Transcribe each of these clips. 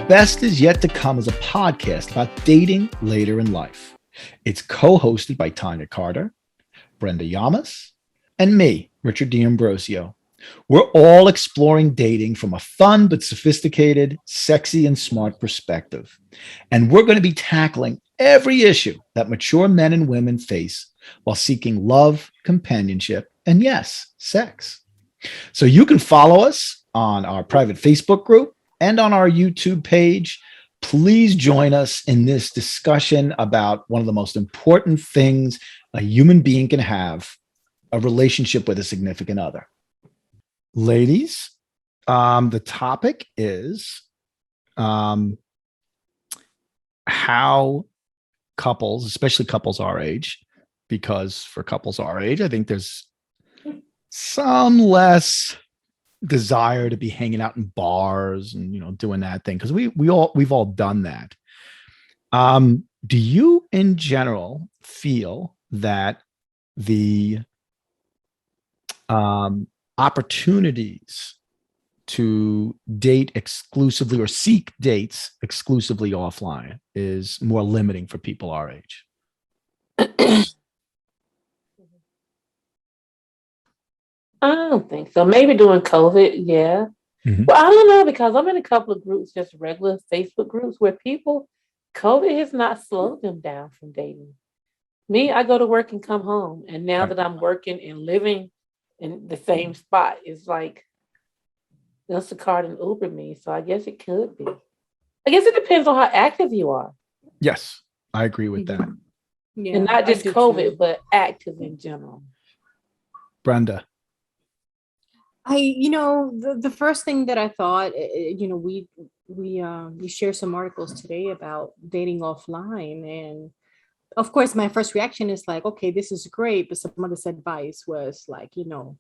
best is yet to come is a podcast about dating later in life. It's co-hosted by Tonya Carter, Brenda Yamas, and me, Richard D'Ambrosio. We're all exploring dating from a fun but sophisticated, sexy, and smart perspective. And we're going to be tackling every issue that mature men and women face while seeking love, companionship, and yes, sex. So you can follow us on our private Facebook group and on our YouTube page. Please join us in this discussion about one of the most important things a human being can have, a relationship with a significant other. Ladies, the topic is how couples, especially couples our age, because for couples our age, I think there's some less desire to be hanging out in bars and doing that thing, because we've all done that. Do you in general feel that the opportunities to date exclusively or seek dates exclusively offline is more limiting for people our age? I don't think so. Maybe during COVID, yeah. Mm-hmm. Well, I don't know, because I'm in a couple of groups, just regular Facebook groups, where COVID has not slowed them down from dating. Me, I go to work and come home. And now that I'm working and living in the same spot, it's like Instacart and Uber me. So I guess it could be. I guess it depends on how active you are. Yes, I agree with that. Yeah, and not just COVID, too, but active in general. Brenda. The first thing that I thought, we shared some articles today about dating offline, and of course my first reaction is like, okay, this is great, but some of this advice was like,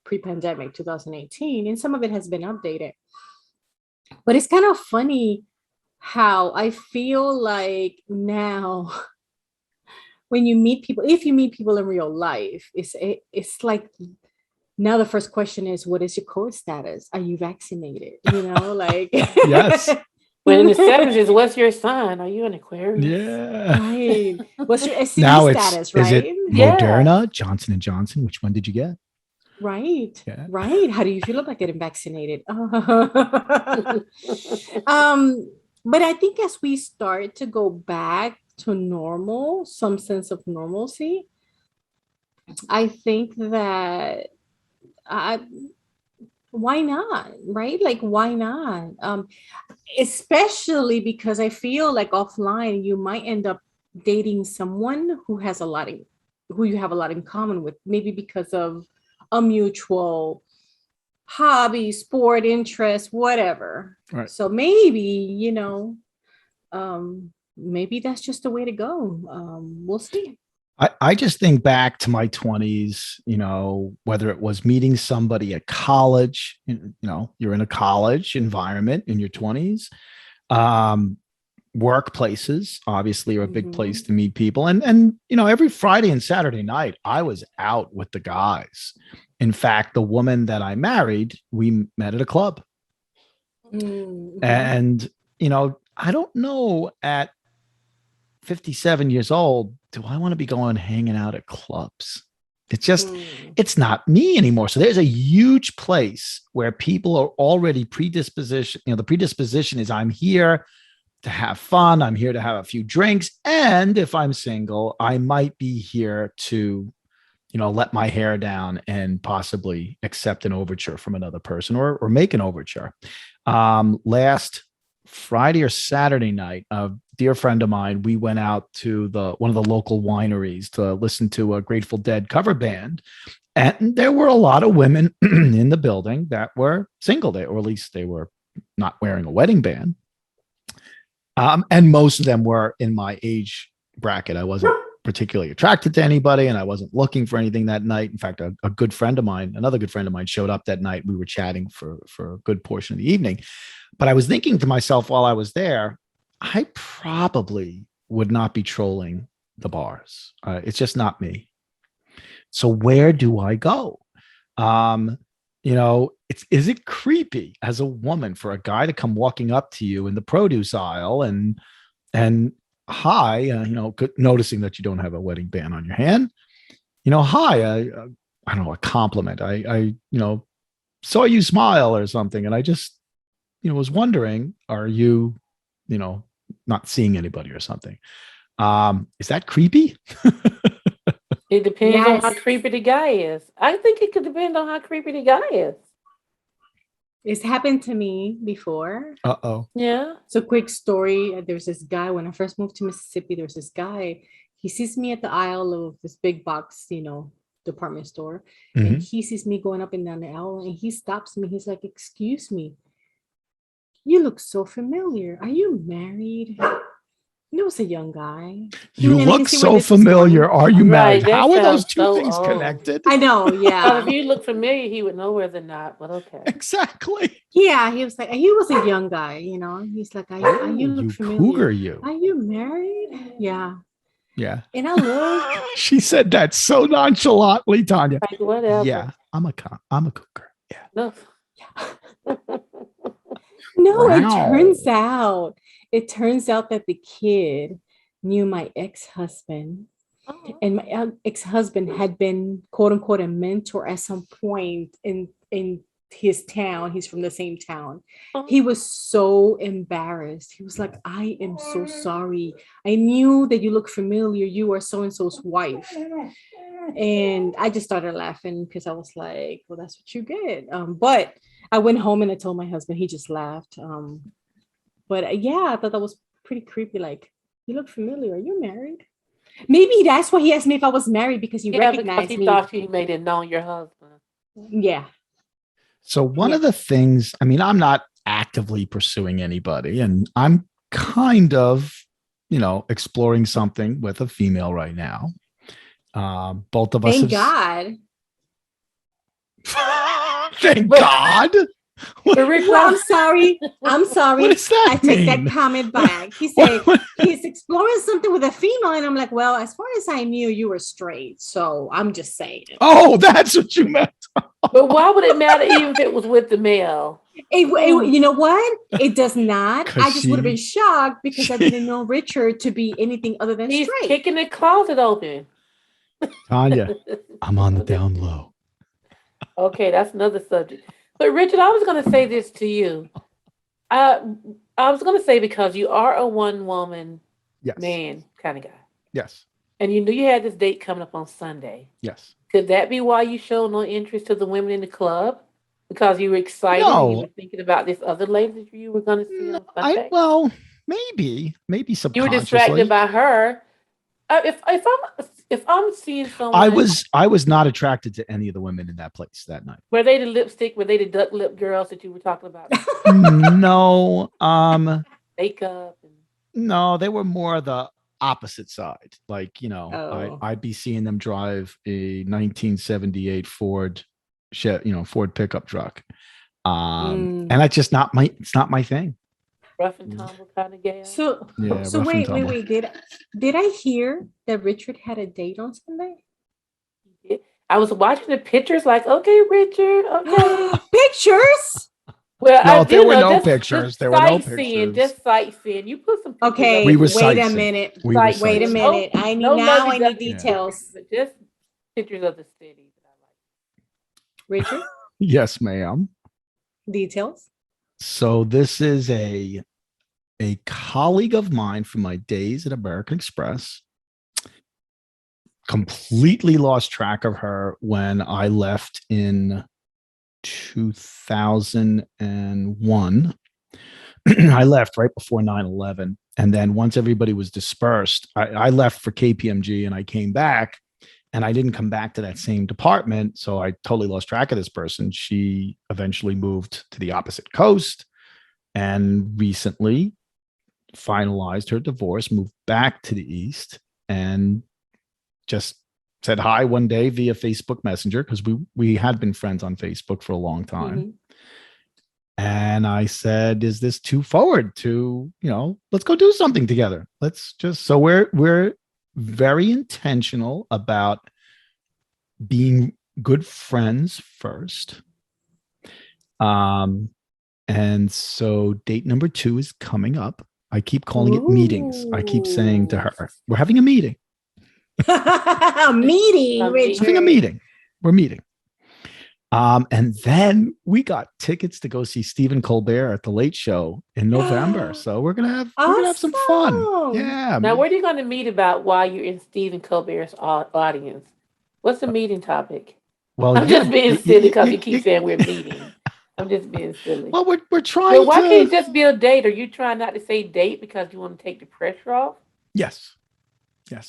pre-pandemic 2018, and some of it has been updated. But it's kind of funny how I feel like now when you meet people, if you meet people in real life, it's like, now the first question is, what is your COVID status? Are you vaccinated? Like yes. When in the 70s, what's your sign? Are you an Aquarius? Yeah. Right. What's your STD now status, right? Is it Moderna, Johnson & Johnson? Which one did you get? Right. Yeah. Right. How do you feel about getting vaccinated? But I think as we start to go back to normal, some sense of normalcy, I think that why not, right? Like, why not? Especially because I feel like offline you might end up dating someone who you have a lot in common with, maybe because of a mutual hobby, sport, interest, whatever. Right. So maybe maybe that's just the way to go. We'll see. I just think back to my 20s, whether it was meeting somebody at college, you're in a college environment in your 20s. Workplaces obviously are a big place to meet people. And every Friday and Saturday night, I was out with the guys. In fact, the woman that I married, we met at a club. Mm-hmm. And, I don't know, at 57 years old, do I want to be hanging out at clubs? It's just, it's not me anymore. So there's a huge place where people are already predisposition. The predisposition is, I'm here to have fun. I'm here to have a few drinks. And if I'm single, I might be here to, let my hair down and possibly accept an overture from another person or make an overture. Last Friday or Saturday night, a dear friend of mine, we went out to one of the local wineries to listen to a Grateful Dead cover band. And there were a lot of women in the building that were single, or at least they were not wearing a wedding band. And most of them were in my age bracket. I wasn't particularly attracted to anybody, and I wasn't looking for anything that night. In fact, another good friend of mine showed up that night. We were chatting for a good portion of the evening. But I was thinking to myself while I was there, I probably would not be trolling the bars. It's just not me. So where do I go? is it creepy as a woman for a guy to come walking up to you in the produce aisle and hi, noticing that you don't have a wedding band on your hand, hi, I don't know, a compliment. I saw you smile or something, and I just, was wondering, are you, not seeing anybody or something? Is that creepy? It depends on how Yes. creepy the guy is. I think it could depend on how creepy the guy is. It's happened to me before. Uh-oh. Yeah. So quick story. There's this guy when I first moved to Mississippi. There's this guy. He sees me at the aisle of this big box, department store, and he sees me going up and down the aisle, and he stops me. He's like, "Excuse me, you look so familiar. Are you married?" It was a young guy. You And I look can see where so this is familiar. going. Are you married? Right, that How are those sounds two so things old. connected? I know, Well, yeah. if you look familiar, he would know whether or not, but okay. Exactly. Yeah, he was like, he was a young guy, He's like, are you look You familiar? cougar, you. Are you married? Yeah. Yeah. And I looked. She said that so nonchalantly, Tonya. Like, whatever. Yeah, I'm a cougar. Yeah. No. No, Wow. it turns out that the kid knew my ex-husband, Oh. and my ex-husband had been quote unquote a mentor at some point in his town. He's from the same town. He was so embarrassed. He was like, "I am so sorry. I knew that you look familiar. You are so and so's wife." And I just started laughing because I was like, "Well, that's what you get." But I went home and I told my husband. He just laughed. But yeah, I thought that was pretty creepy. Like, "You look familiar. Are you married?" Maybe that's why he asked me if I was married, because he Yeah, because recognized he me. thought you made it known your husband. Yeah. So one of the things, I mean, I'm not actively pursuing anybody, and I'm kind of, exploring something with a female right now. Both of us Thank have. God. Thank God. But Rich, Well, I'm sorry. What does that I take mean? that comment back. He said he's exploring something with a female, and I'm like, well, as far as I knew, you were straight. So I'm just saying. Oh, that's what you meant. but why would it matter even if it was with the male? You know what? It does not. 'Cause I just would have been shocked because I didn't know Richard to be anything other than He's straight. kicking the closet open. Tanya, I'm on the down low. Okay, that's another subject. But Richard, I was going to say this to you. I was going to say, because you are a one woman Yes. man kind of guy, Yes. and you knew you had this date coming up on Sunday. Yes. Could that be why you showed no interest to the women in the club? Because you were excited and you No. were thinking about this other lady that you were going to see on Sunday? Maybe You were subconsciously. distracted by her. If I'm seeing someone, I was not attracted to any of the women in that place that night. were they the lipstick? Were they the duck lip girls that you were talking about? No, Makeup. no, they were more the opposite side. Like, Oh. I'd be seeing them drive a 1978 Ford, Ford pickup truck. And that's just it's not my thing. Rough and tumble kind of gal. So Yeah, so rough and wait. tumble. Did I hear that Richard had a date on Sunday? I was watching the pictures, like, okay, Richard, okay. Pictures? Well, No, I there do were know no just pictures. There were no sightseeing, pictures. just sightseeing. You put some pictures Okay, up. We were wait a sightseeing. minute. We were Wait a sightseeing. minute. I need lovey-dovey details. pictures, but just pictures of the city that I like. Richard, Yes, ma'am. details. So this is a colleague of mine from my days at American Express. Completely lost track of her when I left in 2001. I left right before 9/11. And then once everybody was dispersed, I left for KPMG and I came back, and I didn't come back to that same department. So I totally lost track of this person. She eventually moved to the opposite coast and recently finalized her divorce, moved back to the East, and just said hi one day via Facebook Messenger, because we had been friends on Facebook for a long time. Mm-hmm. And I said, is this too forward to, let's go do something together. So we're very intentional about being good friends first. And so date number 2 is coming up. I keep calling it meetings. I keep saying to her, we're having a meeting. A meeting, Richard. Having a meeting. We're meeting. And then we got tickets to go see Stephen Colbert at the Late Show in November. So we're gonna have some fun. Yeah. Now, what are you going to meet about while you're in Stephen Colbert's audience? What's the meeting topic? Well, I'm just being silly because you keep saying we're meeting. I'm just being silly. Well, we're trying. Well, why can't it just be a date? Are you trying not to say date because you want to take the pressure off? Yes.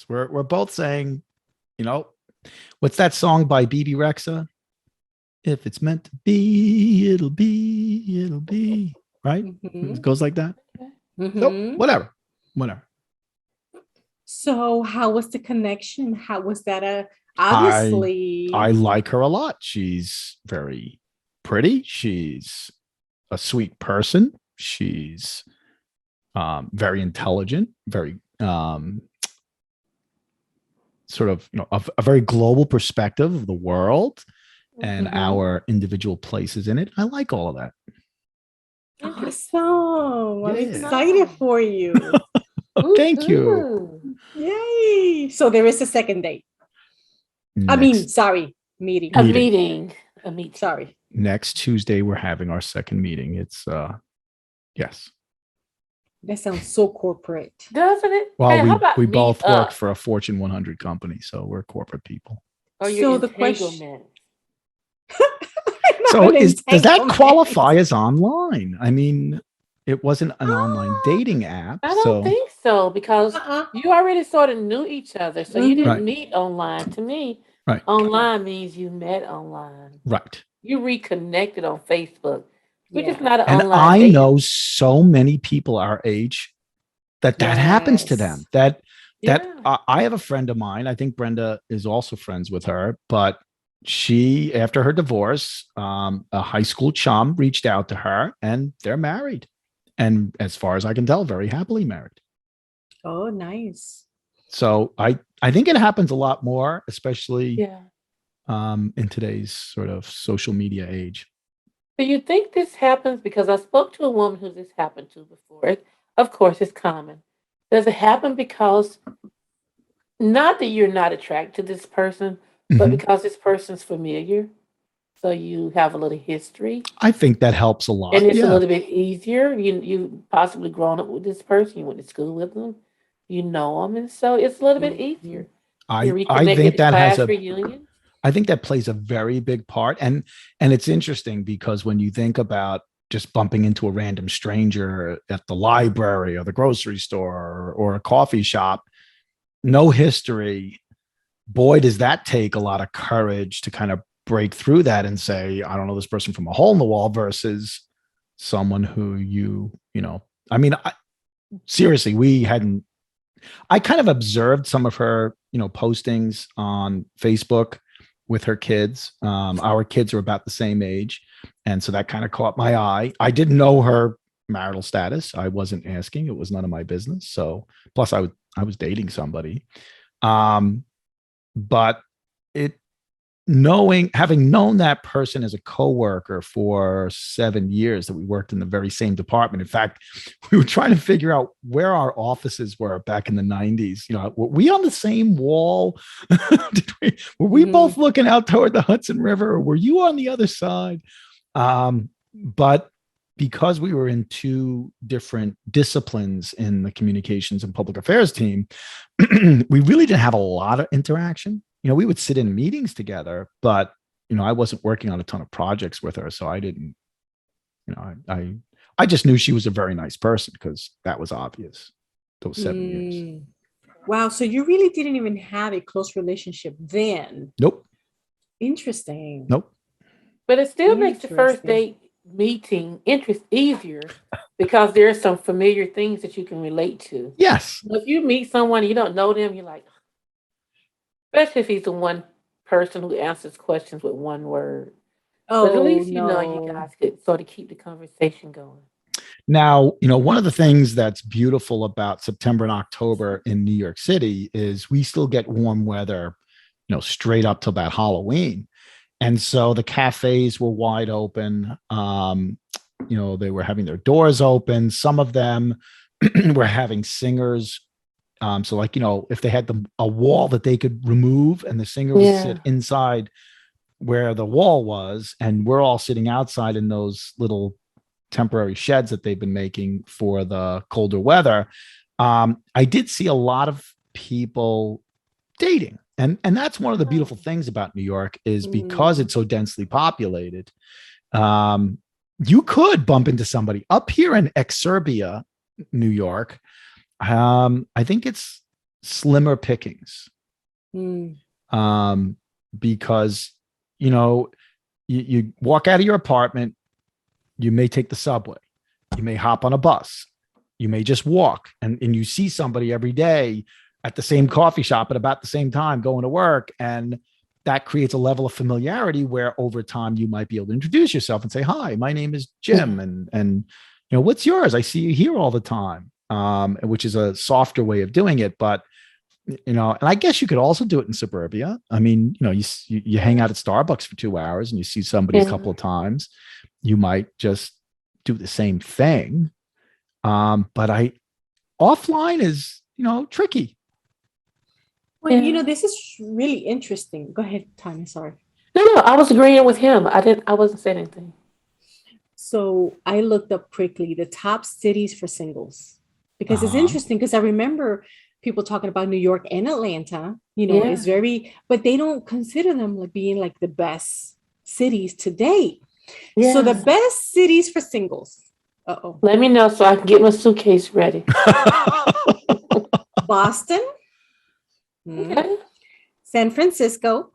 We're both saying, what's that song by BB Rexa? If it's meant to be, it'll be, right? Mm-hmm. It goes like that. Mm-hmm. So, whatever. So how was the connection? How was that? Obviously, I like her a lot. She's very pretty. She's a sweet person. She's very intelligent, very sort of, a very global perspective of the world and our individual places in it. I like all of that. Awesome. I'm excited for you. Thank you. Yay. So there is a second date. Meeting. A meeting. Sorry. Next Tuesday, we're having our second meeting. It's, yes. That sounds so corporate. Doesn't it? Well, we both work for a Fortune 100 company, so we're corporate people. So the question. So does that qualify as online? I mean, it wasn't an online dating app. I don't think so, because you already sort of knew each other. So you didn't meet online. To me, online means you met online. Right. You reconnected on Facebook. Which is not an and online I know so many people our age that happens to them. That I have a friend of mine. I think Brenda is also friends with her, but she, after her divorce, a high school chum reached out to her and they're married. And as far as I can tell, very happily married. Oh, nice. So I think it happens a lot more, especially in today's sort of social media age. Do you think this happens? Because I spoke to a woman who this happened to before. Of course, it's common. Does it happen because, not that you're not attracted to this person, but because this person's familiar? So you have a little history. I think that helps a lot. And it's a little bit easier. You possibly grown up with this person. You went to school with them. You know them. And so it's a little bit easier. I think that has reunion. I think that plays a very big part. And it's interesting because when you think about just bumping into a random stranger at the library or the grocery store or a coffee shop, no history, boy, does that take a lot of courage to kind of break through that and say, I don't know this person from a hole in the wall versus someone who seriously, I kind of observed some of her, postings on Facebook with her kids. Our kids are about the same age. And so that kind of caught my eye. I didn't know her marital status. I wasn't asking. It was none of my business. So plus I was dating somebody. But having known that person as a coworker for 7 years, that we worked in the very same department. In fact, we were trying to figure out where our offices were back in the 90s. Were we on the same wall? Were we both looking out toward the Hudson River, or were you on the other side? But because we were in two different disciplines in the communications and public affairs team, we really didn't have a lot of interaction. We would sit in meetings together, but, I wasn't working on a ton of projects with her. So I didn't, I just knew she was a very nice person because that was obvious those 7 years. Wow. So you really didn't even have a close relationship then? Nope. Interesting. Nope. But it still makes the first date meeting easier because there's some familiar things that you can relate to. Yes. If you meet someone and you don't know them, you're like, especially if he's the one person who answers questions with one word. But at least you guys could sort of keep the conversation going. Now, one of the things that's beautiful about September and October in New York City is we still get warm weather, straight up to about Halloween. And so the cafes were wide open. They were having their doors open. Some of them were having singers. So like, if they had a wall that they could remove and the singer would sit Yeah. inside where the wall was, and we're all sitting outside in those little temporary sheds that they've been making for the colder weather. I did see a lot of people dating. And that's one of the beautiful things about New York is because it's so densely populated. You could bump into somebody up here in Exurbia, New York. I think it's slimmer pickings. Because, you walk out of your apartment, you may take the subway, you may hop on a bus, you may just walk, and you see somebody every day at the same coffee shop at about the same time going to work. And that creates a level of familiarity where over time you might be able to introduce yourself and say, hi, my name is Jim. And what's yours? I see you here all the time. Which is a softer way of doing it. But, and I guess you could also do it in suburbia. I mean, you hang out at Starbucks for 2 hours and you see somebody a couple of times, you might just do the same thing. But offline is, tricky. Well, this is really interesting. Go ahead, Tanya. Sorry. No, I was agreeing with him. I wasn't saying anything. So I looked up quickly the top cities for singles because it's interesting because I remember people talking about New York and Atlanta, it's very, but they don't consider them like being like the best cities to date. Yeah. So the best cities for singles. Uh-oh. Let me know so I can get my suitcase ready. Boston. Okay. San Francisco,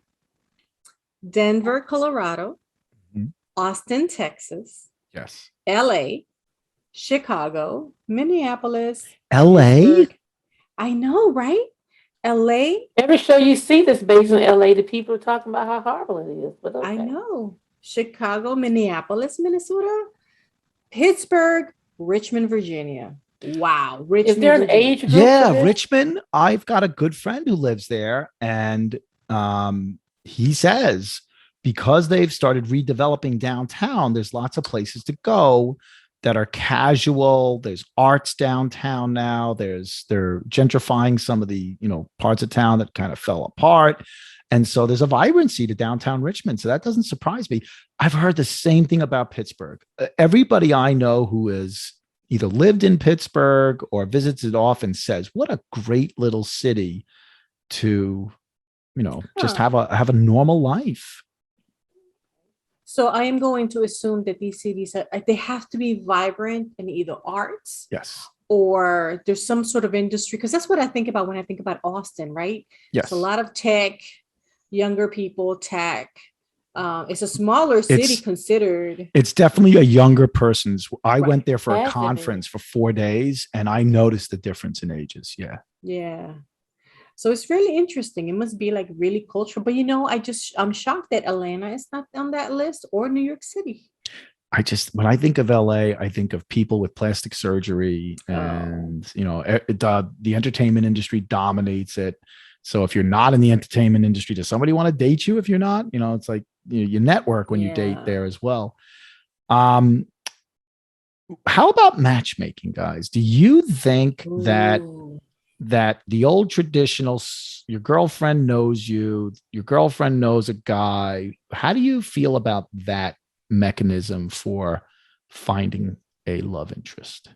Denver, Colorado, Austin, Texas. Yes. LA, Chicago, Minneapolis. LA? Pittsburgh. I know, right? LA. Every show you see that's based in LA, the people are talking about how horrible it is. But okay. I know. Chicago, Minneapolis, Minnesota, Pittsburgh, Richmond, Virginia. Wow. Richmond. Is there an age group? Yeah, Richmond. I've got a good friend who lives there. And he says, because they've started redeveloping downtown, there's lots of places to go that are casual. There's arts downtown now. They're gentrifying some of the, parts of town that kind of fell apart. And so there's a vibrancy to downtown Richmond. So that doesn't surprise me. I've heard the same thing about Pittsburgh. Everybody I know who has either lived in Pittsburgh or visits it often says, what a great little city to, just have a normal life. So I am going to assume that these cities, they have to be vibrant in either arts. Yes. Or there's some sort of industry, because that's what I think about when I think about Austin, right? Yes. It's a lot of tech, younger people, tech. It's a smaller city considered. It's definitely a younger person's. I went there for a conference for 4 days and I noticed the difference in ages. Yeah. Yeah. So it's really interesting. It must be like really cultural. But I'm shocked that Atlanta is not on that list or New York City. When I think of LA, I think of people with plastic surgery and, the entertainment industry dominates it. So if you're not in the entertainment industry, does somebody want to date you if you're not? It's like you network when you date there as well. How about matchmaking, guys? Do you think that the old traditional, your girlfriend knows you, your girlfriend knows a guy? How do you feel about that mechanism for finding a love interest?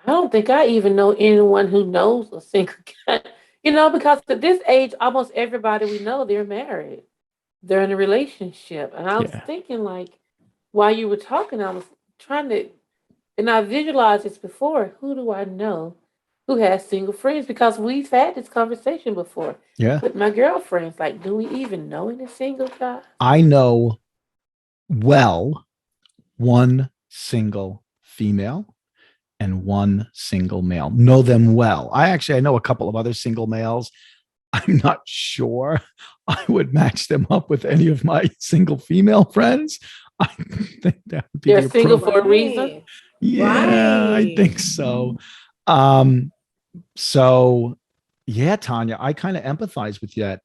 I don't think I even know anyone who knows a single guy, because at this age, almost everybody we know, they're married. They're in a relationship. And I was thinking, like, while you were talking, I was trying to, and I visualized this before. Who do I know who has single friends? Because we've had this conversation before. Yeah. With my girlfriends. Like, do we even know any single guys? I know one single female and one single male. Know them well. I know a couple of other single males. I'm not sure I would match them up with any of my single female friends. I think that would be they're single for a reason. Yeah, I think so. So yeah, Tonya, I kind of empathize with that.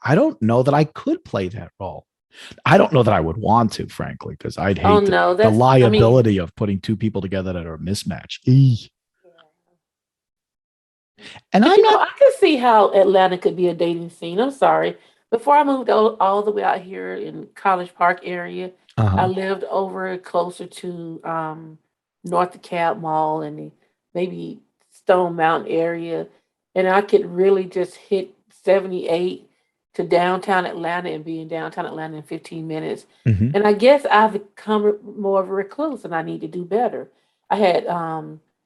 I don't know that I could play that role. I don't know that I would want to, frankly, because I'd Oh hate no, the that's, I mean, liability of putting two people together that are a mismatch. Eeh. And but I'm you know, not. I could see how Atlanta could be a dating scene. I'm sorry. Before I moved all the way out here in College Park area, I Uh-huh. lived over closer to North DeKalb Mall and maybe Stone Mountain area, and I could really just hit 78 to downtown Atlanta and be in downtown Atlanta in 15 minutes. Mhm. And I guess I've become more of a recluse, and I need to do better. I had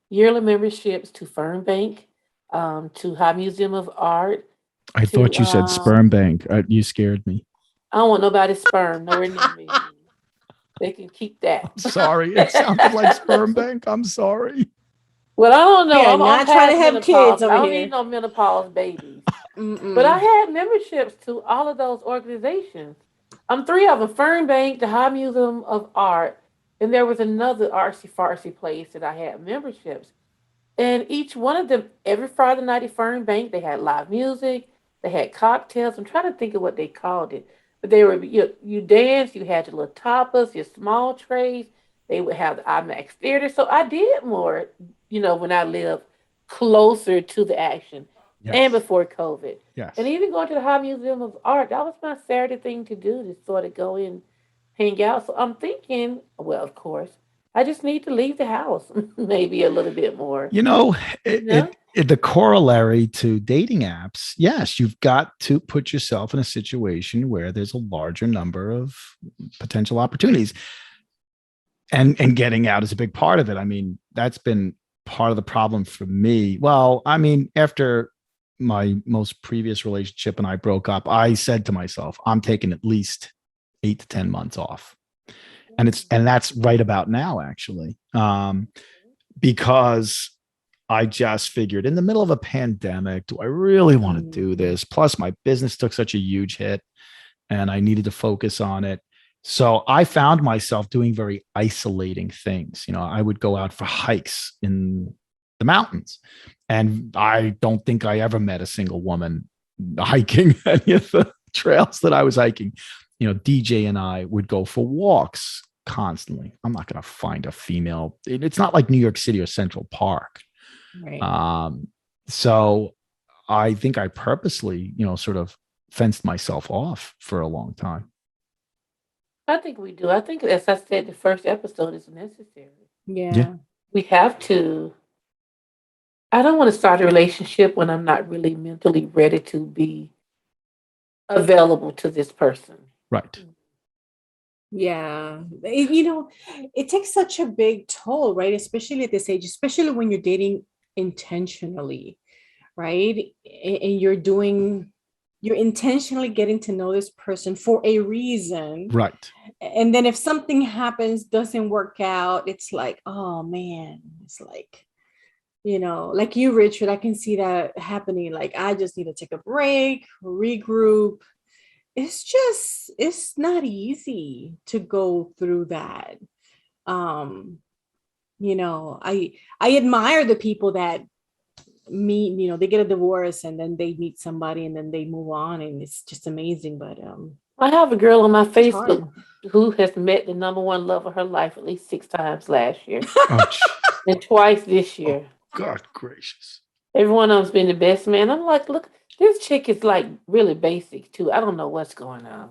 yearly memberships to Fernbank, to High Museum of Art, I to thought you said sperm bank. You scared me. I don't want nobody's sperm nowhere near me. They can keep that. I'm sorry. It sounded like sperm bank. I'm sorry. Well, I don't We know. are I'm not trying to past have kids menopause. I over don't need here. no menopause babies. But I Mm-mm. had memberships to all of those organizations. I'm three of them: Fernbank, the High Museum of Art, and there was another artsy fartsy place that I had memberships. And each one of them, every Friday night at Fernbank, they had live music, they had cocktails. I'm trying to think of what they called it. But they were, you dance, you had your little tapas, your small trays. They would have the IMAX theater. So I did more, when I lived closer to the action and Yes. before COVID. And Yes. even going to the High Museum of Art, that was my Saturday thing to do, to sort of go in, hang out. So I'm thinking, well, of course, I just need to leave the house maybe a little bit more. You know, You know? the corollary to dating apps, yes, you've got to put yourself in a situation where there's a larger number of potential opportunities. And getting out is a big part of it. I mean, that's been part of the problem for me. Well, I mean, after my most previous relationship and I broke up, I said to myself, I'm taking at least 8 to 10 months off. And that's right about now, actually. Because I just figured in the middle of a pandemic, do I really want to do Mm. this? Plus, my business took such a huge hit and I needed to focus on it. So I found myself doing very isolating things. I would go out for hikes in the mountains, and I don't think I ever met a single woman hiking any of the trails that I was hiking. DJ and I would go for walks constantly. I'm not going to find a female. It's not like New York City or Central Park. Right. So I think I purposely, sort of fenced myself off for a long time. I think we do. I think, as I said, the first episode is necessary. Yeah. Yeah. We have to. I don't want to start a relationship when I'm not really mentally ready to be available to this person. Right. Yeah. It takes such a big toll, right? Especially at this age, especially when you're dating intentionally, right? And you're intentionally getting to know this person for a reason. Right. And then if something happens, doesn't work out, it's like, oh man, it's like, like you, Richard, I can see that happening. Like, I just need to take a break, regroup. It's not easy to go through that. Um, I admire the people that meet, they get a divorce and then they meet somebody and then they move on, and it's just amazing. But I have a girl on my it's hard. Facebook who has met the number one love of her life at least 6 times last year Oh, and twice this oh year. God gracious. Every one of them's been the best man. I'm like, look, this chick is like really basic too. I don't know what's going on.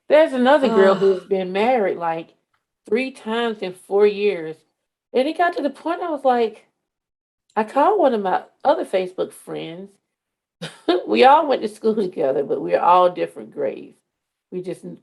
There's another girl uh, who's been married like 3 times in 4 years. And it got to the point I was like, I called one of my other Facebook friends. We all went to school together, but we are all different grades. We just, and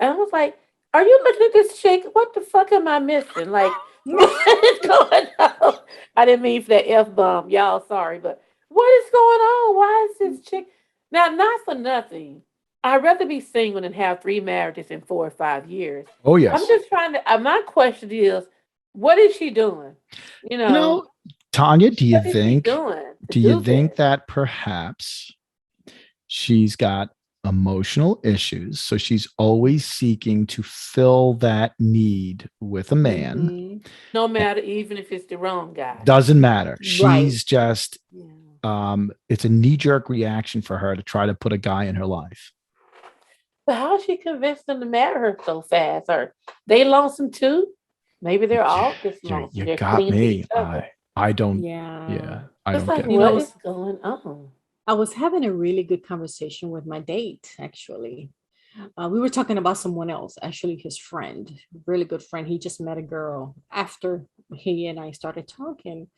I was like, are you looking at this chick? What the fuck am I missing? Like, what is going on? I didn't mean for that F bomb. Y'all, sorry, but what is going on? Why is this chick? Now, not for nothing. I'd rather be single than have 3 marriages in 4 or 5 years. Oh I'm yes. just trying to, my question is, what is she doing? You You know, know, Tanya, do you what is she think doing to do you do think this? that perhaps she's got emotional issues, so she's always seeking to fill that need with a man? mhm. No matter, even if it's the wrong guy. Doesn't matter. Right. She's just Yeah. it's a knee-jerk reaction for her to try to put a guy in her life. But how she convinced them to marry her so fast? Or they lonesome too? Maybe they're all just lonesome. You They're got clinging to me. each other. I don't. Yeah. Yeah, I It's don't like, get You it. what know, is going on? I was having a really good conversation with my date, actually. We were talking about someone else, actually, his friend, really good friend. He just met a girl after he and I started talking.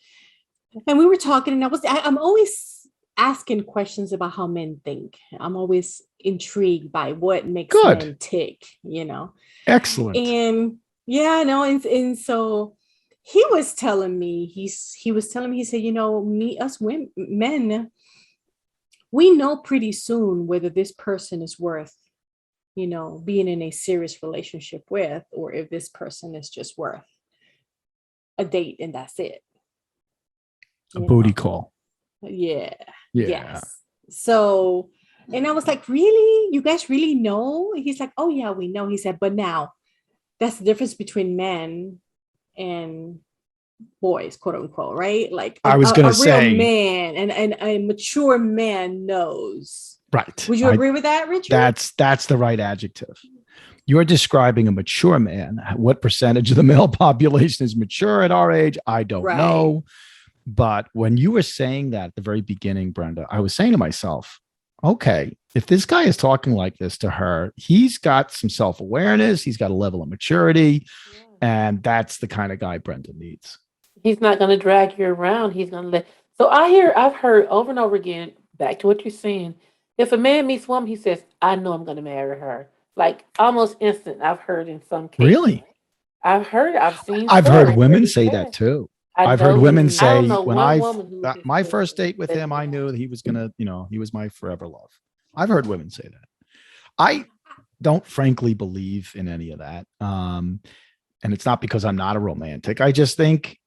And we were talking, and I'm always asking questions about how men think. I'm always intrigued by what makes Good. men tick, you know. Excellent. And yeah, no, and so he was telling me, he was telling me, he said, me, us women, men, we know pretty soon whether this person is worth, being in a serious relationship with, or if this person is just worth a date and that's it. A You booty know? call. Yeah. Yeah. Yes. So, and I was like, really? You guys really know? He's like, oh yeah, we know. He said, but now that's the difference between men and boys, quote unquote, right? Like I was going a to real say, man and a mature man knows. right. Would you agree with that, Richard? That's the right adjective. You're describing a mature man. What percentage of the male population is mature at our age? I don't know. But when you were saying that at the very beginning, Brenda, I was saying to myself, okay, if this guy is talking like this to her, he's got some self-awareness, he's got a level of maturity, and that's the kind of guy Brenda needs. He's not going to drag you around. He's going to let. So I've heard over and over again, back to what you're saying. If a man meets a woman, he says, I know I'm going to marry her. Like almost instant. I've heard in some cases. Really? I've seen I've heard stories where women he say that says, too. I I've heard know women he, I don't say know when one woman who has my said first date with that him, to I him. knew that he was gonna, he was my forever love. I've heard women say that. I don't frankly believe in any of that. And it's not because I'm not a romantic. I just think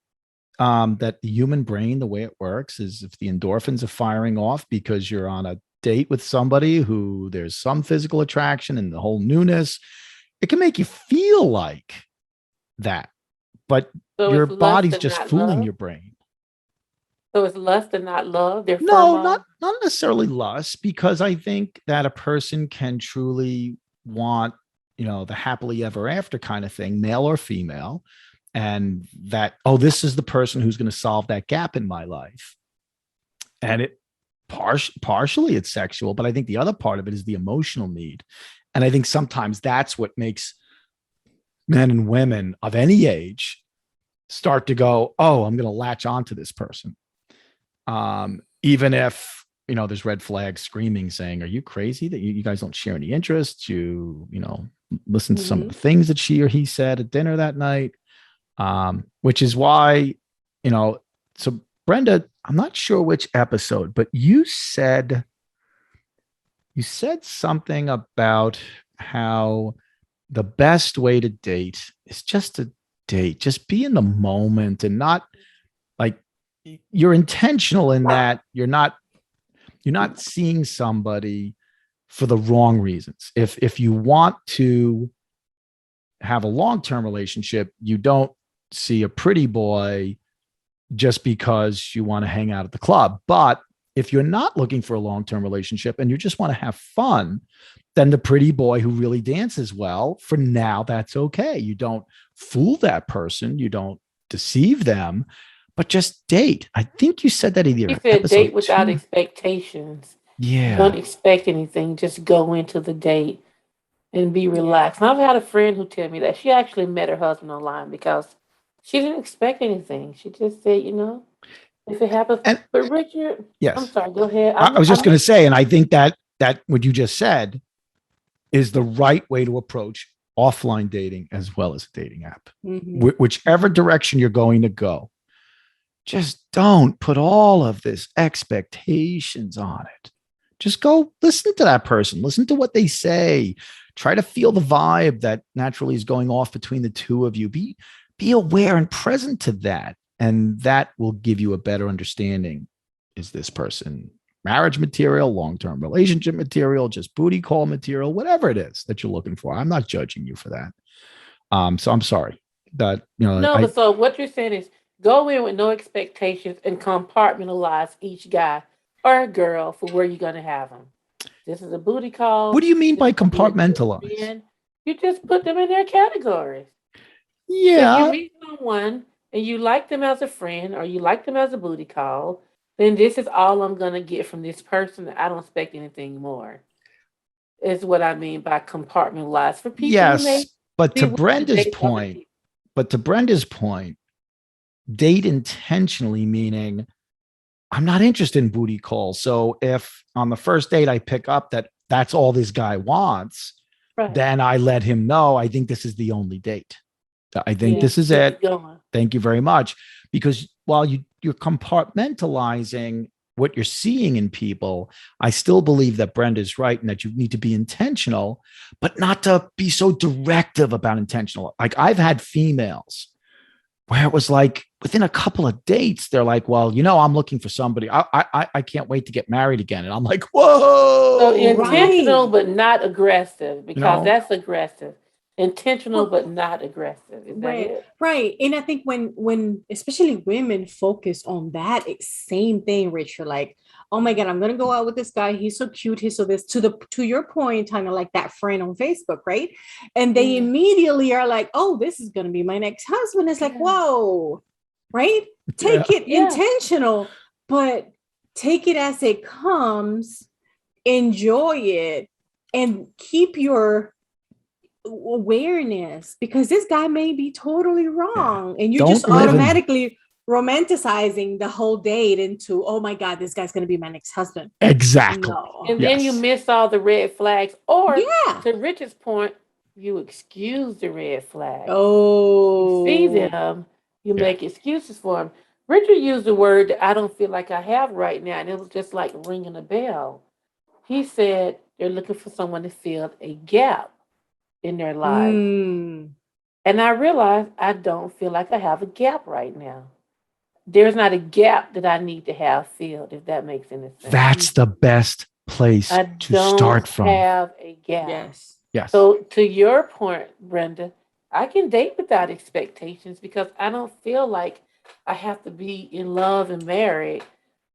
that the human brain, the way it works is if the endorphins are firing off because you're on a date with somebody who there's some physical attraction and the whole newness, it can make you feel like that. But So your it's lust body's and just not fooling love. your brain. So it's lust and not love. They're No, pheromones. not necessarily lust, because I think that a person can truly want, the happily ever after kind of thing, male or female, and that, oh, this is the person who's going to solve that gap in my life. And it partially it's sexual, but I think the other part of it is the emotional need. And I think sometimes that's what makes men and women of any age start to go, oh, I'm going to latch onto this person. Even if, there's red flags screaming, saying, are you crazy that you guys don't share any interests? Listen to some of the things that she or he said at dinner that night. Which is why, so Brenda, I'm not sure which episode, but you said something about how the best way to date is just to date, just be in the moment and not like you're intentional in that you're not seeing somebody for the wrong reasons. If you want to have a long-term relationship, you don't see a pretty boy just because you want to hang out at the club. But if you're not looking for a long-term relationship and you just want to have fun, then the pretty boy who really dances well, for now, that's okay. You don't fool that person. You don't deceive them, but just date. I think you said that either He in said episode date without 2. expectations. Don't Yeah. expect anything. Just go into the date and be relaxed. And I've had a friend who tell me that she actually met her husband online because she didn't expect anything. She just said, if it happens. And But Richard, I'm yes, sorry. Go ahead. I was just going to say, and I think that what you just said is the right way to approach offline dating as well as a dating app. Whichever direction you're going to go, just don't put all of this expectations on it. Just go listen to that person, listen to what they say, try to feel the vibe that naturally is going off between the two of you. Be aware and present to that. And that will give you a better understanding. Is this person marriage material, long-term relationship material, just booty call material, whatever it is that you're looking for? I'm not judging you for that. So I'm sorry that, No, but so what you're saying is Go in with no expectations and compartmentalize each guy or girl for where you're gonna have them. This is a booty call. What do you mean This by is gonna be a good compartmentalize? friend. You just put them in their categories. If you Yeah. meet someone and you like them as a friend or you like them as a booty call, then this is all I'm gonna get from this person. I don't expect anything more. Is what I mean by compartmentalized. For people who may Yes. But be to willing to Brenda's date other point, people. but to Brenda's point, date intentionally, meaning I'm not interested in booty calls. So if on the first date I pick up that that's all this guy wants, Right. then I let him know I think this is the only date. I think Yeah. this is Keep it. it going. Thank you very much. Because while you're compartmentalizing what you're seeing in people, I still believe that Brenda's right and that you need to be intentional, but not to be so directive about intentional. Like I've had females where it was like within a couple of dates, they're like, well, I'm looking for somebody. I can't wait to get married again. And I'm like, So whoa, intentional Right. but not aggressive you because know, that's aggressive. Intentional Well, but not aggressive. Is that right, it? right. And I think when especially women focus on that same thing, Rich, you're like, oh my God, I'm gonna go out with this guy. He's so cute. He's so this to your point, kind of like that friend on Facebook, right? And they Yeah. immediately are like, oh, this is gonna be my next husband. It's like, Yeah. whoa, right? yeah, Take it Yeah. intentional, but take it as it comes, enjoy it, and keep your awareness, because this guy may be totally yeah. wrong and you're Don't just live in automatically romanticizing the whole date into, oh my God, this guy's going to be my next husband. exactly. No. And then you Yes, miss all the red flags. Or Yeah. to Richard's point, you excuse the red flags. You see Oh. them, you yeah, make excuses for them. Richard used a word that I don't feel like I have right now, and it was just like ringing a bell. He said they're looking for someone to fill a gap in their life. Mm. And I realized I don't feel like I have a gap right now. There's not a gap that I need to have filled, if that makes any sense. that's the best place I to start don't from. have a gap. Yes. Yes, So, to your point, Brenda, I can date without expectations because I don't feel like I have to be in love and married.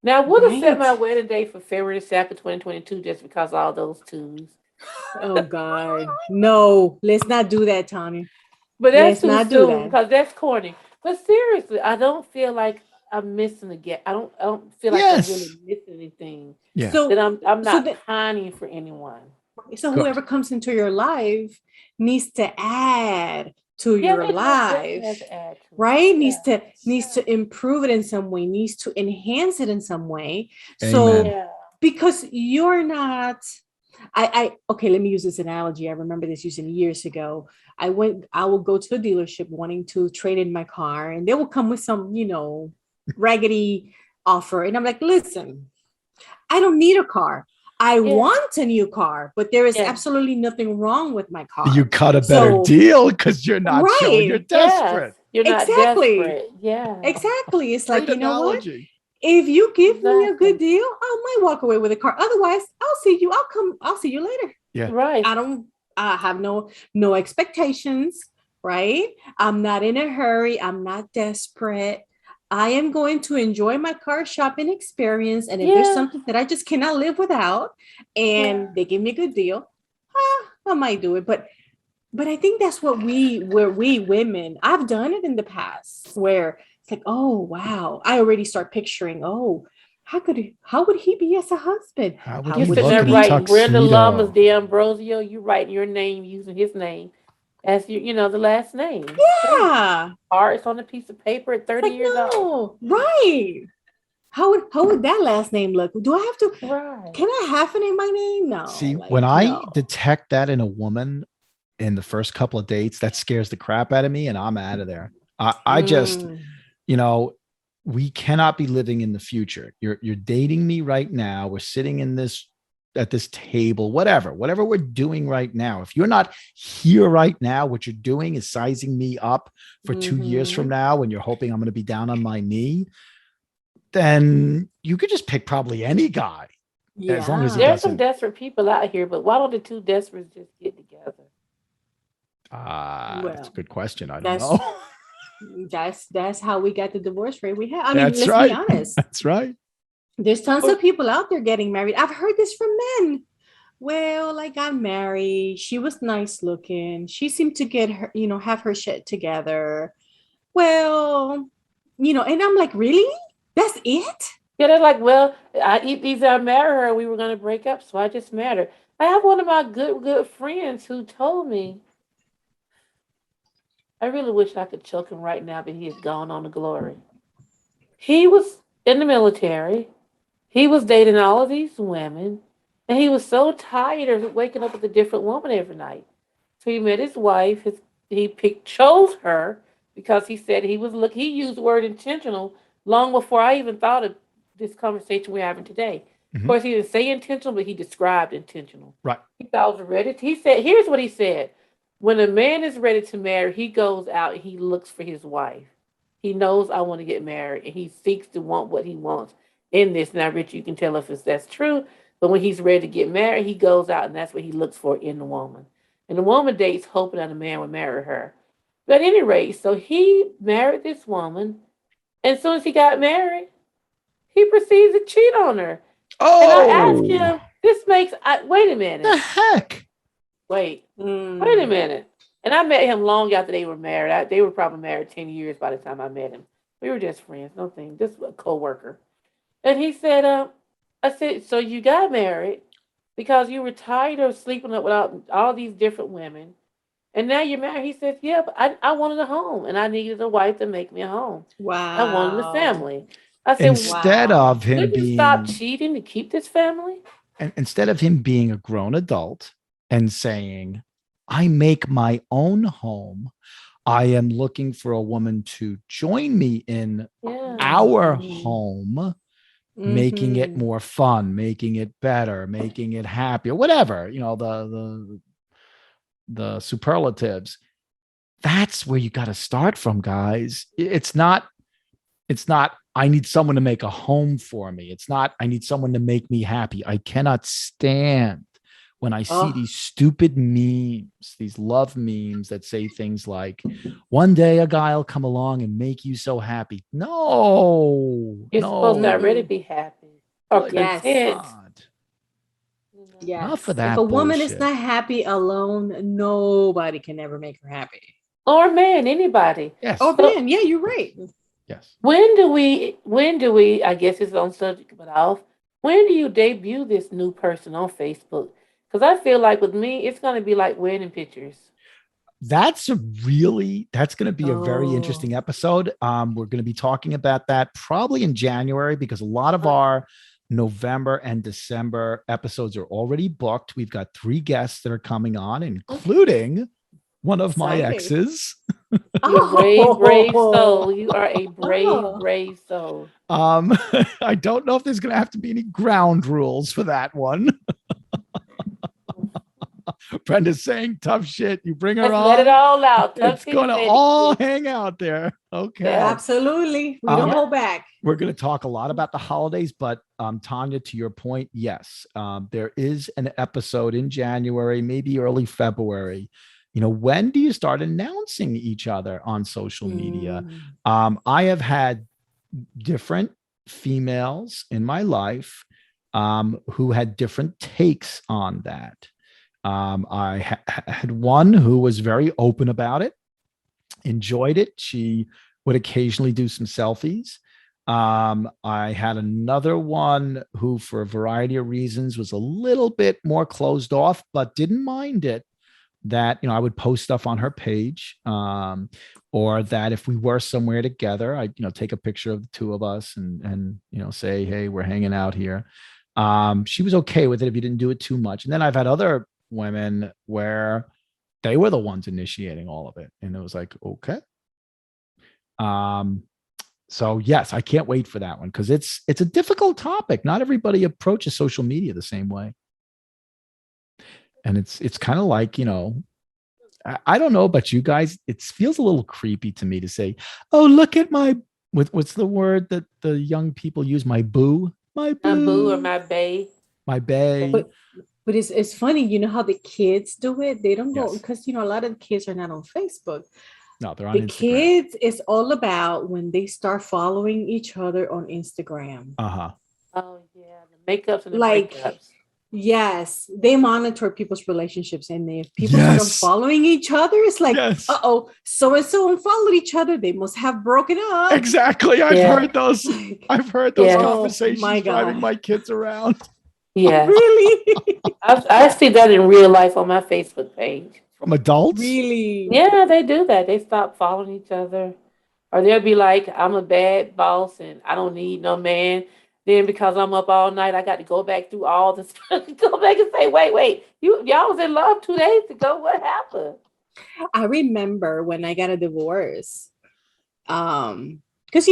Now, I would have set Right. my wedding date for February 2nd, 2022, just because all those twos. Oh God. No, let's not do that, Tommy. But that's Let's too not do soon that. because that's corny. But seriously, I don't feel like I'm missing a gap. I don't feel like I'm really yes, missing anything. yeah, That So I'm so not that pining for anyone. so good. whoever comes into your life needs to add to Yeah, your it most definitely has life, to add to it. right? Yeah. Needs to improve it in some way, needs to enhance it in some way. So Amen. Yeah. because you're not, I okay, let me use this analogy. I remember this using years ago. I will go to a dealership wanting to trade in my car, and they will come with some, raggedy offer. And I'm like, listen, I don't need a car. I Yeah. want a new car, but there is Yeah. absolutely nothing wrong with my You car. cut a better So, deal because you're not showing you're right, Yes. desperate. You're not exactly. desperate. Yeah. Exactly. It's Great like, you know what? analogy. If you give me a good Exactly. deal, I might walk away with a car. Otherwise, I'll see you later. Yeah, Right. I have no expectations, right? I'm not in a hurry. I'm not desperate. I am going to enjoy my car shopping experience. And if there's Yeah. something that I just cannot live without Yeah. and they give me a good deal, I might do it. But I think that's where we women, I've done it in the past where it's like, oh wow, I already start picturing, oh, how would he be as a husband? how would How You're he would sitting he look there in a be? writing Brenda Lamas tuxedo? D'Ambrosio. You writing your name using his name as the last name. It's crazy. Yeah. Hearts on a piece of paper at It's 30 like, years old. no, right. How would that last name look? Do I have to, Right. can I hyphenate my name? No, See, when like I no. detect that in a woman in the first couple of dates, that scares the crap out of me and I'm out of there. I just, Mm, you know, we cannot be living in the future. You're dating me right now. We're sitting in this at this table, whatever we're doing right now. If you're not here right now, what you're doing is sizing me up for 2 years from mhm. now when you're hoping I'm going to be down on my knee, then you could just pick probably any guy as long as he Yeah. There's some doesn't. desperate people out here, but why don't the two desperates just get together? That's a Well, good question. I don't that's know. That's how we got the divorce rate we have. I mean, That's let's right. be honest. That's right. There's tons of people out there getting married. I've heard this from men. Well, I got married. She was nice looking. She seemed to get her, have her shit together. Well, and I'm like, really? That's it? Yeah, they're like, well, either I marry her or we were going to break up, so I just married her. I have one of my good friends who told me, I really wish I could choke him right now, but he is gone on to glory. He was in the military. He was dating all of these women, and he was so tired of waking up with a different woman every night. So he met his wife. Chose her because he said he was He used the word intentional long before I even thought of this conversation we're having today. Of Mhm. course, he didn't say intentional, but he described intentional. Right. He thought I was ready. He said, "Here's what he said: When a man is ready to marry, he goes out and he looks for his wife. He knows I want to get married, and he seeks to want what he wants in this. Now, Rich, you can tell if that's true. But when he's ready to get married, he goes out, and that's what he looks for in the woman. And the woman dates hoping that a man would marry her. But at any rate, so he married this woman, and as soon as he got married, he proceeds to cheat on her. And I asked Oh, him, wait a the minute, heck. wait a minute. And I met him long after they were married. They were probably married 10 years by the time I met him. We were just friends, nothing, just a co-worker. And he said, I said, so you got married because you were tired of sleeping up with all these different women. And now you're married. He says, yeah, but I wanted a home and I needed a wife to make me a home. I wanted a Wow. family. I said, Instead Wow. of him couldn't you stop being cheating to keep this family? and instead of him being a grown adult and saying, I make my own home, I am looking for a woman to join me in Yeah. our Mhm. home, making it Mhm. more fun, making it better, making it happier, whatever, the superlatives. That's where you got to start from, guys. It's not I need someone to make a home for me. It's not I need someone to make me happy. I cannot stand when I see Oh, these stupid memes, these love memes that say things like, one day a guy will come along and make you so happy. No, You're supposed to already mm-mm. be happy or good Yes. content. God. You know? Enough of Yes. If a that woman is bullshit. not happy alone, nobody can ever make her happy. Or man, anybody. Oh Yes. So man, yeah, you're right. Yes. I guess it's on subject but off, when do you debut this new person on Facebook? Because I feel like with me, it's gonna be like wedding pictures. That's going to be a very Oh, interesting episode. We're going to be talking about that probably in January because a lot of our November and December episodes are already booked. We've got 3 guests that are coming on, Okay. including one of my exciting. exes. You're a brave, brave Oh, soul. You are a brave, oh. brave soul. Um, I don't know if there's going to have to be any ground rules for that one. Brenda's saying tough shit. You bring her Let's let it on, all out. Tough it's shit going to said all it. hang out there. Okay. Yes. Absolutely. We don't Um, hold back. we're going to talk a lot about the holidays, but Tonya, to your point, yes, there is an episode in January, maybe early February. When do you start announcing each other on social media? Mm. I have had different females in my life who had different takes on that. I had one who was very open about it, enjoyed it. She would occasionally do some selfies. I had another one who, for a variety of reasons, was a little bit more closed off, but didn't mind it. That I would post stuff on her page, or that if we were somewhere together, I'd take a picture of the two of us and say, hey, we're hanging out here. She was okay with it if you didn't do it too much. And then I've had other women where they were the ones initiating all of it, and it was like, okay. Um, so yes, I can't wait for that one because it's a difficult topic. Not everybody approaches social media the same way, and it's kind of like I don't know about you guys. It feels a little creepy to me to say, "Oh, look at my what's the word that the young people use? My My boo or boo, my bae. my bay." But but it's funny, how the kids do it. They don't go Yes, because a lot of the kids are not on Facebook. No, they're on The Instagram. kids, it's all about when they start following each other on Instagram. Uh-huh. Oh yeah, the makeups and the Like, breakups. yes, they monitor people's relationships, and if people start Yes. following each other, it's like, Yes. uh-oh, so and so unfollowed each other. They must have broken up. Exactly. I've Yeah. heard those. Like, I've heard those Yeah. conversations Oh, my driving God. my kids around. Yeah, really? I see that in real life on my Facebook page. From adults? Really? Yeah, they do that. They stop following each other. Or they'll be like, I'm a bad boss and I don't need no man. Then because I'm up all night, I got to go back through all this go back and say, wait, y'all was in love 2 days ago. What happened? I remember when I got a divorce. Because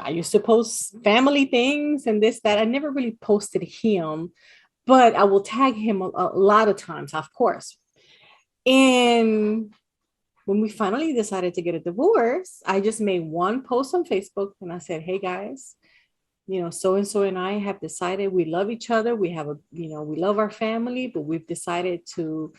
I used to post family things and this, that. I never really posted him, but I will tag him a lot of times, of course. And when we finally decided to get a divorce, I just made one post on Facebook and I said, hey guys, so and so and I have decided we love each other. We have we love our family, but we've decided to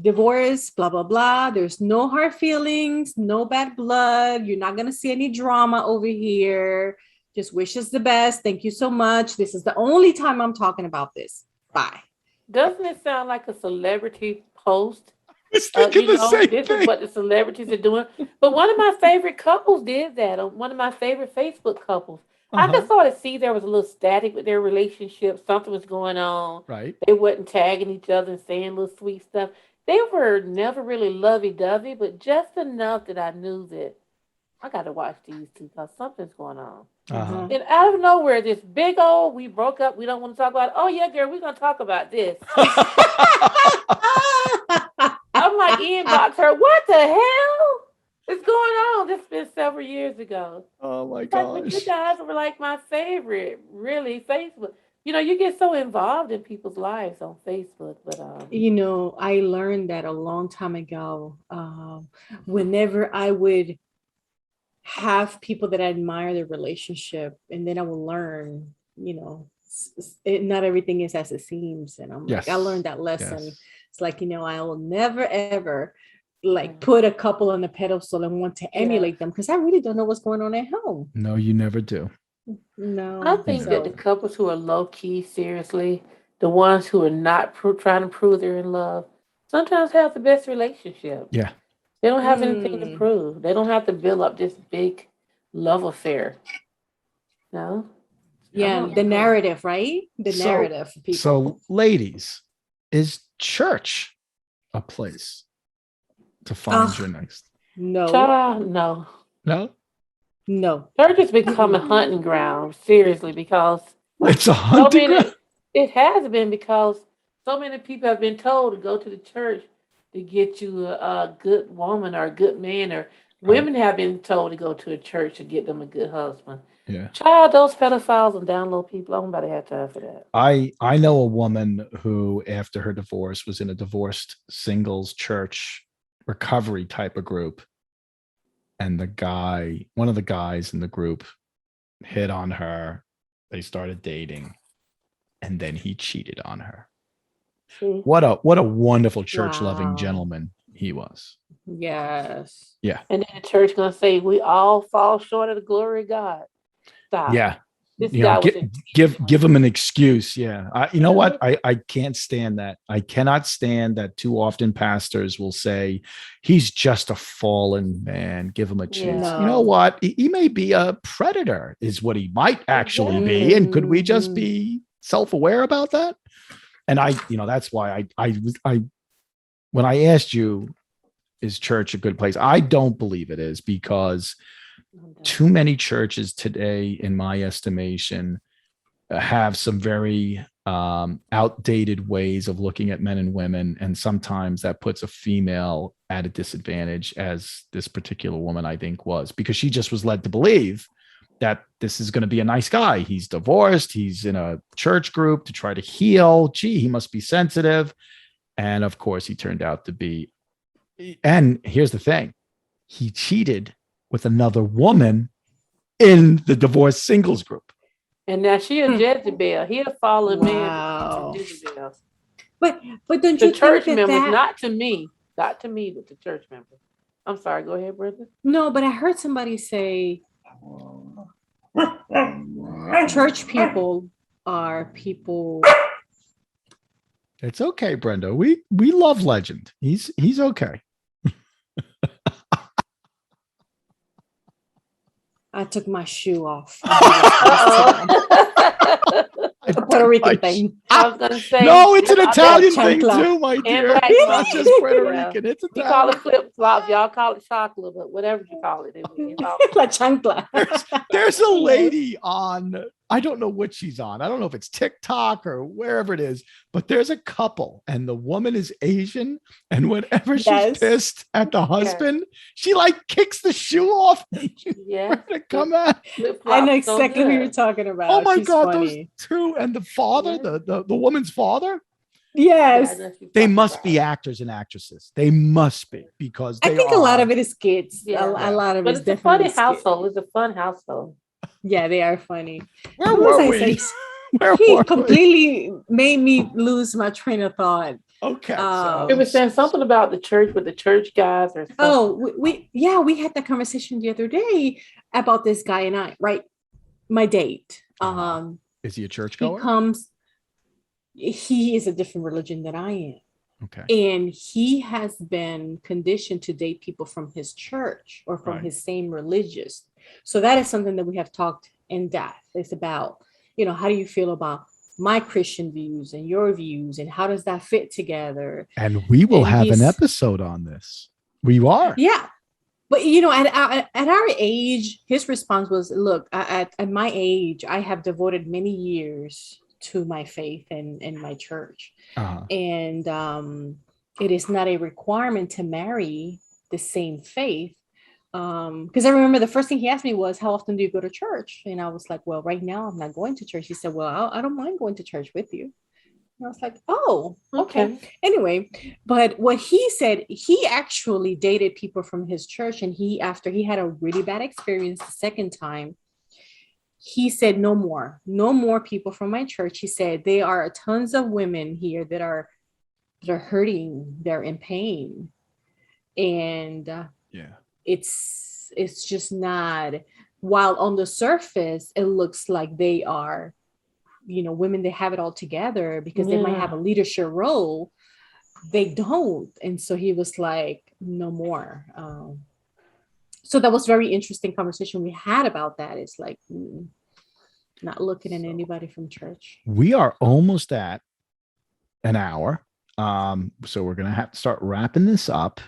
divorce, blah, blah, blah. There's no hard feelings, no bad blood. You're not going to see any drama over here. Just wish us the best. Thank you so much. This is the only time I'm talking about this. Bye. Doesn't it sound like a celebrity post? I was thinking the same This thing. is what the celebrities are doing. But one of my favorite couples did that. One of my favorite Facebook couples. I Uh-huh. could sort of see there was a little static with their relationship. Something was going on. Right. They wasn't tagging each other and saying little sweet stuff. They were never really lovey-dovey, but just enough that I knew that I got to watch these two because something's going on. Uh-huh. And out of nowhere, this big old, we broke up, we don't want to talk about it. Oh, yeah, girl, we're going to talk about this. I'm like, inbox her, what the hell is going on? This has been several years ago. Oh my Like, but you gosh. guys were like my favorite, really, Facebook. You get so involved in people's lives on Facebook, but I learned that a long time ago. Whenever I would have people that I admire their relationship, and then I will learn, not everything is as it seems. And I'm Yes. like, I learned that lesson. Yes. It's like, I will never, ever like put a couple on a pedestal and want to emulate them because I really don't know what's going on at home. No, you never do. No. I think that the couples who are low key, seriously, the ones who are not trying to prove they're in love, sometimes have the best relationship. Yeah. They don't have anything to prove. They don't have to build up this big love affair. No. Yeah, the narrative, right? The narrative for people. So, ladies, is church a place to find your next? No. No. No? No. Church has become a hunting ground, seriously, because It's a hunting ground. It has been because so many people have been told to go to the church to get you a good woman or a good man, or women have been told to go to a church to get them a good husband. Yeah. Child, those pedophiles and down low people, I'm about to have time for that. I know a woman who, after her divorce, was in a divorced singles church recovery type of group. And one of the guys in the group hit on her. They started dating. And then he cheated on her. See? What a wonderful church-loving gentleman he was. Yes. Yeah. And then the church gonna say we all fall short of the glory of God. Stop. Yeah. This guy was give him an excuse. Yeah. You know what? I can't stand that. I cannot stand that too often pastors will say he's just a fallen man. Give him a chance. Yeah. You know what? He may be a predator is what he might actually be. And could we just be self-aware about that? And that's why I when I asked you, is church a good place? I don't believe it is, because too many churches today, in my estimation, have some very outdated ways of looking at men and women. And sometimes that puts a female at a disadvantage, as this particular woman, I think, was, because she just was led to believe that this is going to be a nice guy. He's divorced. He's in a church group to try to heal. Gee, he must be sensitive. And of course, he turned out to be. And here's the thing. He cheated with another woman in the divorced singles group. And now she a Jezebel. He a fallen Wow. man. But don't The you church think members, that not to me, but the church members. I'm sorry. Go ahead, Brenda. No, but I heard somebody say church people are people. It's okay, Brenda. We love Legend. He's okay. I took my shoe off. Uh-oh. A Puerto Rican thing. I was gonna say No, it's an Italian thing chancla. too, my dear. black It's not monkey. just Puerto Yeah. Rican. It's We call it Italian. flip flops. Y'all call it chocolate, but whatever you call it, it's all La chancla. There's a lady on, I don't know what she's on. I don't know if it's TikTok or wherever it is, but there's a couple and the woman is Asian. And whenever she's Yes. pissed at the husband, she like kicks the shoe off. yeah. To come at. I know exactly who you're talking about. Oh my She's God, funny. those two. And the father, Yeah. the woman's father, Yes. they must be actors and actresses. They must be because I they think are. a lot of it is kids. Yeah. A lot of But it is it's a definitely funny household. It's a fun household. Yeah, they are funny. Where What was were I we? saying? Where He were we? completely made me lose my train of thought. Okay. It was saying something about the church with the church guys or something. Oh, we had that conversation the other day about this guy and I, right? My date. Is he a He churchgoer? he is a different religion than I am. Okay. And he has been conditioned to date people from his church or from Right. his same religious. So that is something that we have talked in depth. It's about, how do you feel about my Christian views and your views and how does that fit together? And we will And have an he's- episode on this. We are. Yeah. But, at our age, his response was, look, at my age, I have devoted many years to my faith and my church. Uh-huh. And it is not a requirement to marry the same faith. Because I remember the first thing he asked me was, how often do you go to church? And I was like, well, right now I'm not going to church. He said, well, I don't mind going to church with you. And I was like, oh, okay. Anyway, but what he said, he actually dated people from his church. And after he had a really bad experience the second time, he said, no more people from my church. He said, there are tons of women here that are hurting, they're in pain. And Yeah. it's just not, while on the surface, it looks like they are, women that have it all together because they might have a leadership role. They don't. And so he was like, no more. So that was very interesting conversation we had about that. It's like not looking at anybody from church. We are almost at an hour. So we're going to have to start wrapping this up.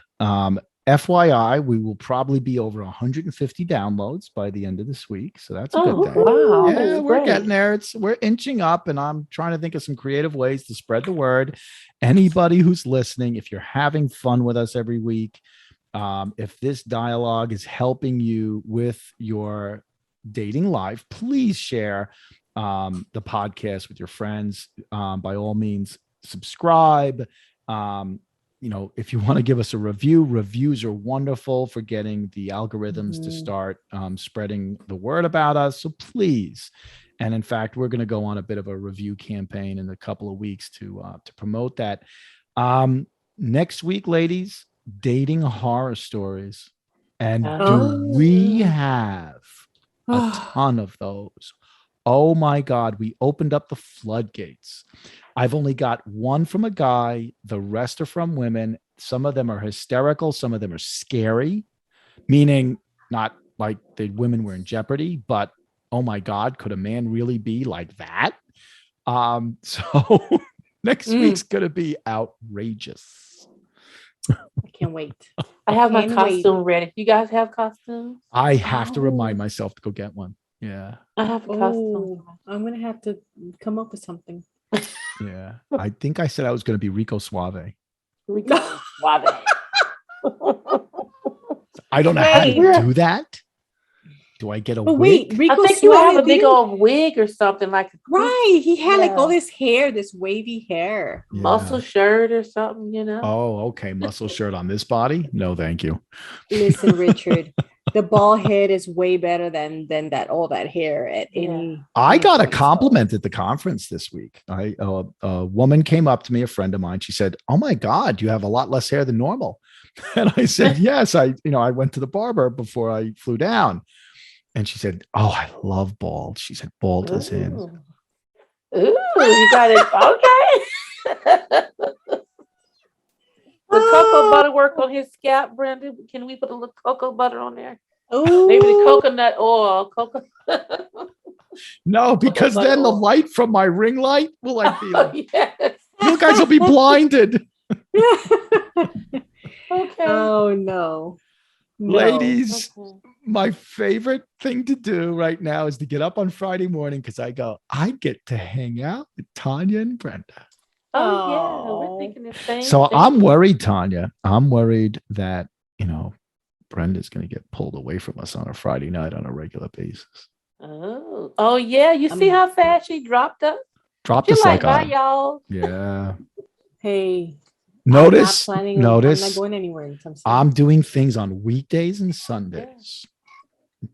FYI, we will probably be over 150 downloads by the end of this week. So that's a good thing. Wow. Yeah, we're getting there. We're inching up, and I'm trying to think of some creative ways to spread the word. Anybody who's listening, if you're having fun with us every week, if this dialogue is helping you with your dating life, please share the podcast with your friends. By all means, subscribe. If you want to give us a review, reviews are wonderful for getting the algorithms to start spreading the word about us. So please. And in fact, we're going to go on a bit of a review campaign in a couple of weeks to promote that. Next week, ladies, dating horror stories. And do we have a ton of those? Oh my God, we opened up the floodgates. I've only got one from a guy. The rest are from women. Some of them are hysterical. Some of them are scary, meaning not like the women were in jeopardy, but oh my God, could a man really be like that? So next week's going to be outrageous. I can't wait. I have my costume ready. You guys have costumes? I have to remind myself to go get one. Yeah. I have a costume. I'm going to have to come up with something. Yeah. I think I said I was going to be Rico Suave. Rico Suave. I don't know how to do that. Do I get a wig? Rico I think you have a big old wig or something like. Right. He had like all this hair, this wavy hair. Yeah. Muscle shirt or something, Oh, okay. Muscle shirt on this body? No, thank you. Listen, Richard, the bald head is way better than that all that hair at any. I got a compliment at the conference this week. A woman came up to me, a friend of mine. She said, "Oh my God, you have a lot less hair than normal." And I said, yes, I went to the barber before I flew down. And she said, oh, I love bald. She said, bald is in. Ooh, you got it. Okay. The cocoa butter work on his scalp, Brenda. Can we put a little cocoa butter on there? Maybe the coconut oil. No, because butter then the oil. light from my ring light will Yes. you guys will be blinded. Okay. Oh no. Ladies, Okay. my favorite thing to do right now is to get up on Friday morning because I get to hang out with Tonya and Brenda. Oh yeah, we're thinking the same. So thing. I'm worried, Tonya. I'm worried that, Brenda's going to get pulled away from us on a Friday night on a regular basis. Oh yeah. You see how fast she dropped us? Dropped She us like, like bye, y'all. Yeah. Hey. Notice. I'm not going anywhere anytime soon. I'm doing things on weekdays and Sundays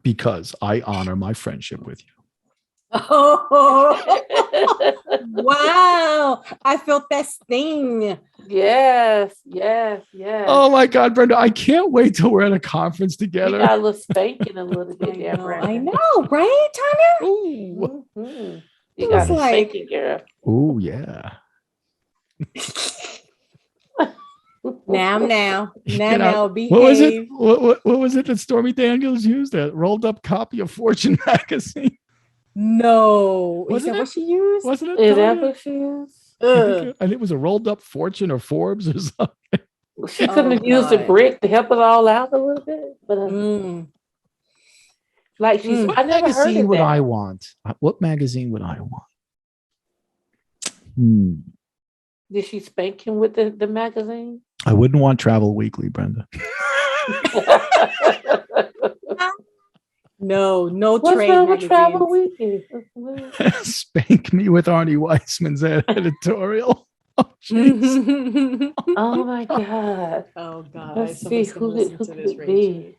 because I honor my friendship with you. Oh, wow. I felt that sting. Yes. Oh my God, Brenda, I can't wait till we're at a conference together. You got a little spanking a little bit there, Brenda. I know, right, Tonya? Ooh. Mm-hmm. You got a spanking, girl. Ooh, yeah. Now, behave. What was it? What was it that Stormy Daniels used? A rolled up copy of Fortune magazine. No. Is Wasn't that it? what she used? Wasn't it? Is that what she is? I think it was a rolled up Fortune or Forbes or something. She couldn't have used a brick to help it all out a little bit, but like she's. What I never heard magazine of would that. I want? What magazine would I want? Did she spank him with the magazine? I wouldn't want Travel Weekly, Brenda. No What's trade wrong with magazines. Travel Weekly? Spank me with Arnie Weissman's editorial. Oh, jeez. Oh my God. Oh God. Let's see who listen to could this, it be.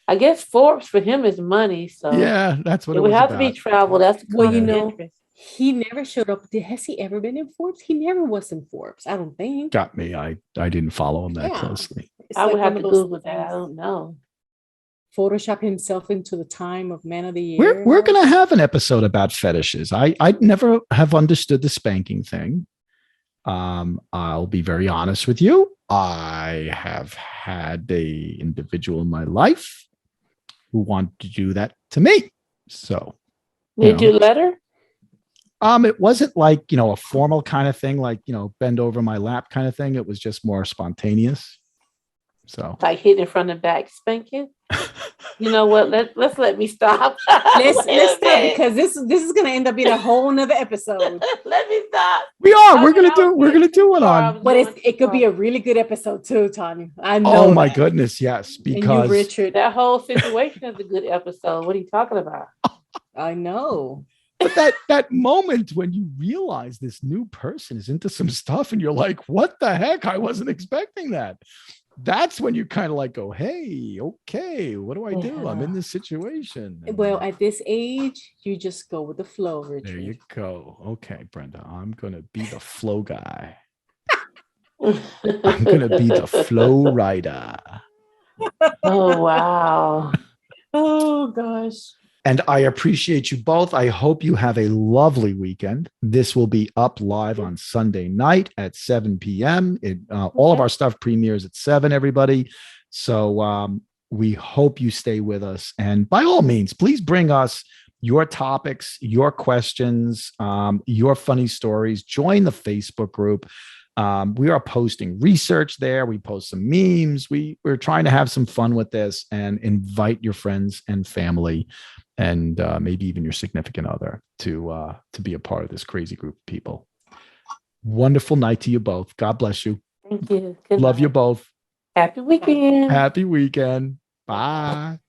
I guess Forbes for him is money, so yeah, that's what it it would was have about. to be travel. That's Well, he never showed up. Has he ever been in Forbes? He never was in Forbes. I don't think. Got me. I didn't follow him that closely. I would have to Google that. I don't know. Photoshop himself into the time of Man of the Year. We're gonna have an episode about fetishes. I never have understood the spanking thing. I'll be very honest with you. I have had a individual in my life who wanted to do that to me. So did you let her? It wasn't like, a formal kind of thing, like, bend over my lap kind of thing. It was just more spontaneous. So like hitting from the back spanking. You know what? Let's let me stop. Let's stop because this is gonna end up being a whole nother episode. Let me stop. We're gonna do one on. But it could be a really good episode too, Tony. I know. Oh my goodness, yes. Because and you, Richard, that whole situation is a good episode. What are you talking about? I know. But that moment when you realize this new person is into some stuff and you're like, what the heck? I wasn't expecting that. That's when you kind of like go, hey, okay, what do I do? I'm in this situation. Well, at this age, you just go with the flow, Richard. There you go. Okay, Brenda, I'm going to be the flow guy. I'm going to be the flow rider. Oh, wow. Oh, gosh. And I appreciate you both. I hope you have a lovely weekend. This will be up live on Sunday night at 7 p.m. All of our stuff premieres at 7, everybody. So we hope you stay with us. And by all means, please bring us your topics, your questions, your funny stories. Join the Facebook group. We are posting research there. We post some memes. We're trying to have some fun with this and invite your friends and family and maybe even your significant other to be a part of this crazy group of people. Wonderful night to you both. God bless you. Thank you. Good Love night. you both. Happy weekend. Happy weekend. Bye.